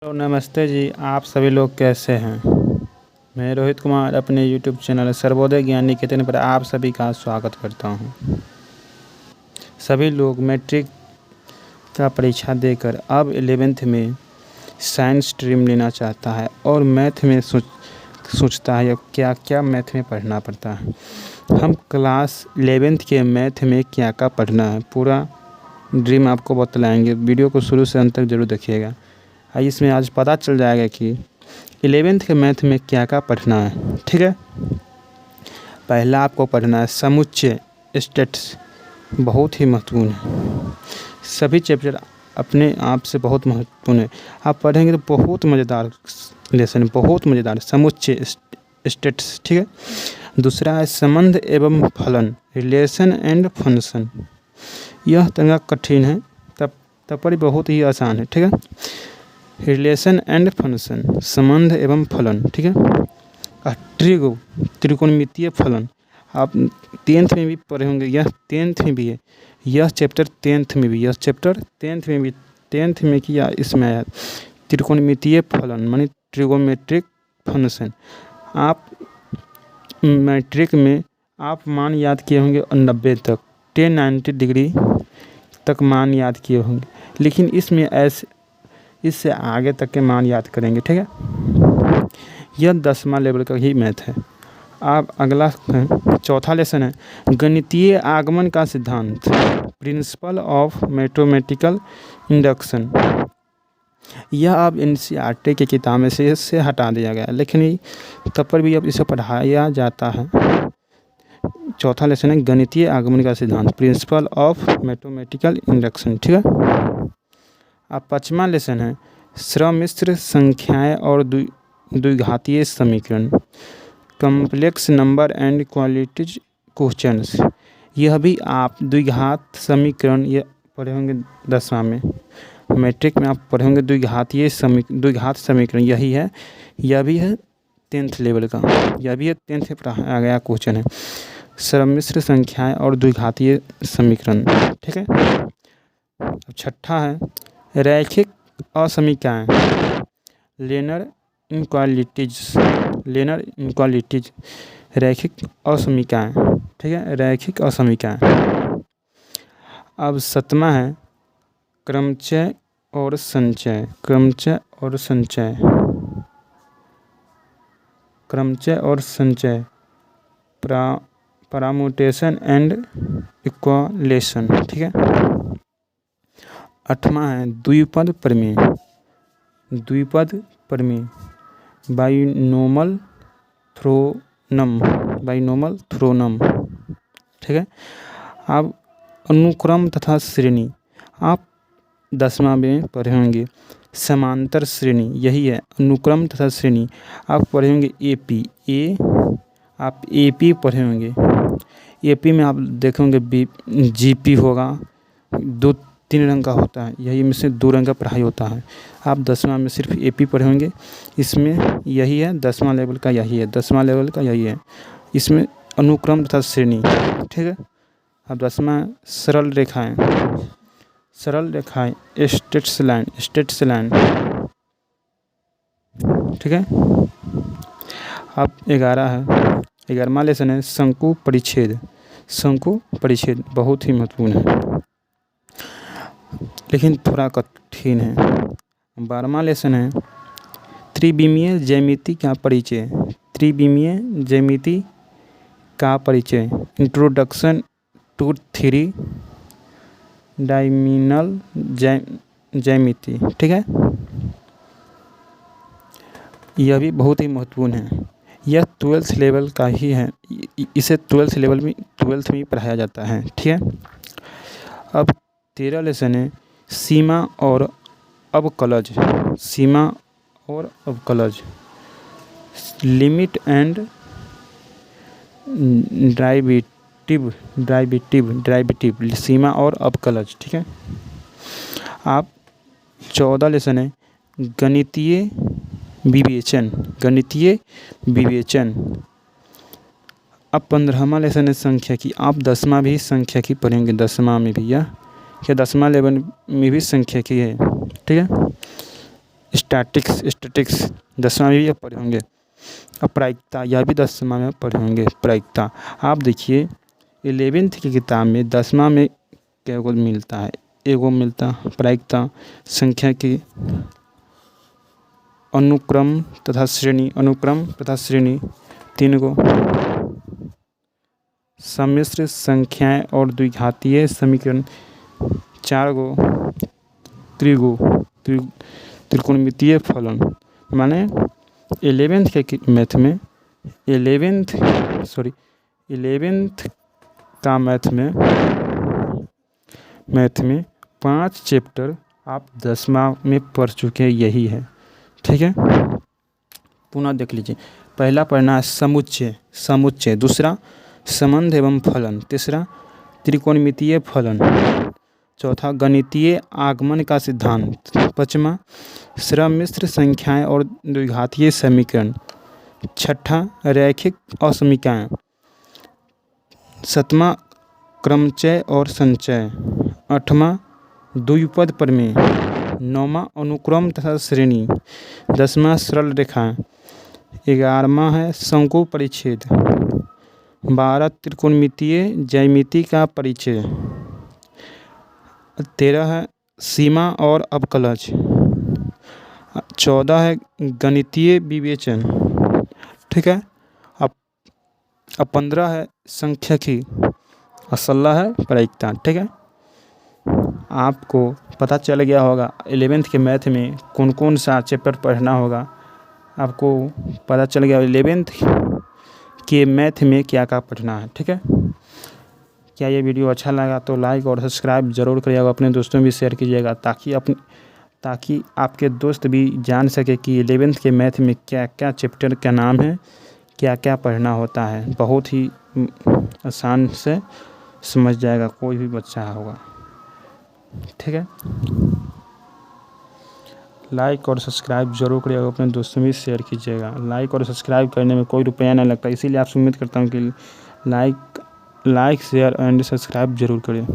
Hello नमस्ते जी। आप सभी लोग कैसे हैं। मैं रोहित कुमार अपने यूट्यूब चैनल सर्वोदय ज्ञान निकेतन पर आप सभी का स्वागत करता हूं। सभी लोग मैट्रिक का परीक्षा देकर अब 11th में साइंस स्ट्रीम लेना चाहता है और मैथ में सोचता है क्या क्या मैथ में पढ़ना पड़ता है। हम क्लास 11th के मैथ में क्या क्या पढ़ना है पूरा ड्रीम आपको बतलाएंगे। वीडियो को शुरू से अंत तक जरूर देखिएगा। इसमें आज पता चल जाएगा कि 11th के मैथ में क्या क्या पढ़ना है। ठीक है, पहला आपको पढ़ना है समुच्चय स्टेट्स, बहुत ही महत्वपूर्ण है। सभी चैप्टर अपने आप से बहुत महत्वपूर्ण है। आप पढ़ेंगे तो बहुत मज़ेदार लेसन, बहुत मज़ेदार समुच्चय स्टेट्स। ठीक है, दूसरा है संबंध एवं फलन, रिलेशन एंड फंक्शन। यह थोड़ा कठिन है, तब पर बहुत ही आसान है। ठीक है, रिलेशन एंड फंक्शन, संबंध एवं फलन। ठीक है, त्रिकोणमितीय फलन आप 10th में भी पढ़े होंगे। यह 10th में भी है, यह चैप्टर 10th में भी, यह चैप्टर 10th में भी, 10th में किया इसमें आया त्रिकोणमितीय फलन मानी ट्रिगोमेट्रिक फंक्शन। आप मैट्रिक में आप मान याद किए होंगे 90 तक, 1090 डिग्री तक मान याद किए होंगे, लेकिन इसमें इससे आगे तक के मान याद करेंगे। ठीक है, यह 10वां लेवल का ही मैथ है। आप अगला चौथा लेसन है गणितीय आगमन का सिद्धांत, प्रिंसिपल ऑफ मैथमेटिकल इंडक्शन। यह अब NCERT की किताब में से इससे हटा दिया गया, लेकिन तब पर भी अब इसे पढ़ाया जाता है। चौथा लेसन है गणितीय आगमन का सिद्धांत, प्रिंसिपल ऑफ मैथमेटिकल इंडक्शन। ठीक है, अब 5वां लेसन है सम्मिश्र संख्याएं और द्विघातीय समीकरण, complex number and qualities questions. यह भी आप द्विघात समीकरण ये पढ़े होंगे 10वां में। मैट्रिक में आप पढ़े होंगे द्विघात समीकरण, यही है। यह भी है 10th लेवल का, यह भी है 10th में पढ़ाया गया क्वेश्चन है, सम्मिश्र संख्याएं और द्विघातीय समीकरण। ठीक है, अब छठा है रैखिक असमीकरण, लीनियर इनक्वालिटीज, रैखिक असमीकरण। ठीक है, रैखिक असमीकरण। अब 7वां है क्रमचय और संचय, क्रमचय और संचय, परम्यूटेशन एंड इक्वेशन। ठीक है, 8वां है द्विपद प्रमेय, बाइनोमल थ्रोनम। ठीक है, अब अनुक्रम तथा श्रेणी आप 10वां में पढ़े होंगे। समांतर श्रेणी, यही है अनुक्रम तथा श्रेणी। आप पढ़े होंगे आप AP पढ़े होंगे। AP में आप देखेंगे GP होगा, 2-3 रंग का होता है, यही में से 2 रंग का पढ़ाई होता है। आप 10वां में सिर्फ AP पढ़े होंगे। इसमें यही है 10वां लेवल का, यही है 10वां लेवल का, यही है। इसमें अनुक्रम तथा श्रेणी। ठीक है, अब 10वां सरल रेखाएं, स्ट्रेट लाइन। ठीक है, अब 11वां लेसन है शंकु परिच्छेद, बहुत ही महत्वपूर्ण है, लेकिन थोड़ा कठिन है। 12वां लेसन है त्रिविमीय ज्यामिति का परिचय, इंट्रोडक्शन टू 3 डायमेंशनल ज्यामिति। ठीक है, यह भी बहुत ही महत्वपूर्ण है। यह 12th लेवल का ही है, इसे 12th में पढ़ाया जाता है। ठीक है, अब 13 लेसन है सीमा और अवकलज, लिमिट एंड ड्राइवेटिव, सीमा और अवकलज। ठीक है, आप 14 लेसन है गणितीय विवेचन। अब 15वां लेसन है संख्या की। आप 10वां भी संख्या की पढ़ेंगे, 10वां में भी, यह 10वां लेवल में भी संख्या की है। ठीक है, स्टैटिक्स 10वां में भी आप पढ़े होंगे। अप्रायिकता, यह भी 10वां में पढ़े होंगे। प्रायिकता, आप देखिए 11th की किताब में 10वां में क्या को मिलता है, एगो मिलता प्रायिकता, संख्या की अनुक्रम तथा श्रेणी 3 गो, सम्मिश्र संख्याएं और द्विघातीय समीकरण 4 गो, त्रिकोणमितीय फलन। माने 11th के मैथ में 11th का मैथ में 5 चैप्टर आप 10वां में पढ़ चुके हैं, यही है। ठीक है, पुनः देख लीजिए। पहला पढ़ना है समुच्चय, दूसरा संबंध एवं फलन, तीसरा त्रिकोणमितीय फलन, चौथा गणितीय आगमन का सिद्धांत, पांचवा सम्मिश्र संख्याएं और द्विघातीय समीकरण, छठा रैखिक असमीकरण, सातवां क्रमचय और संचय, आठवां द्विपद प्रमेय, नौवां अनुक्रम तथा श्रेणी, 10वां सरल रेखा, 11वां है शंकु परिच्छेद, 12 त्रिकोणमितीय ज्यामिति का परिचय, 13 है सीमा और अवकलज, 14 है गणितीय विवेचन। ठीक है, अब 15 है सांख्यिकी और 16 है प्रायिकता। ठीक है, आपको पता चल गया होगा 11th के मैथ में कौन कौन सा चैप्टर पढ़ना होगा। आपको पता चल गया 11th के मैथ में क्या क्या पढ़ना है। ठीक है, क्या ये वीडियो अच्छा लगा तो लाइक और सब्सक्राइब ज़रूर करिएगा, अपने दोस्तों में भी शेयर कीजिएगा ताकि आपके दोस्त भी जान सके कि 11th के मैथ में क्या क्या चैप्टर का नाम है, क्या क्या पढ़ना होता है। बहुत ही आसान से समझ जाएगा कोई भी बच्चा होगा। ठीक है, लाइक और सब्सक्राइब जरूर करिएगा, अपने दोस्तों में शेयर कीजिएगा। लाइक और सब्सक्राइब करने में कोई रुपया नहीं लगता, इसीलिए आपसे उम्मीद करता हूँ कि लाइक शेयर एंड सब्सक्राइब जरूर करें।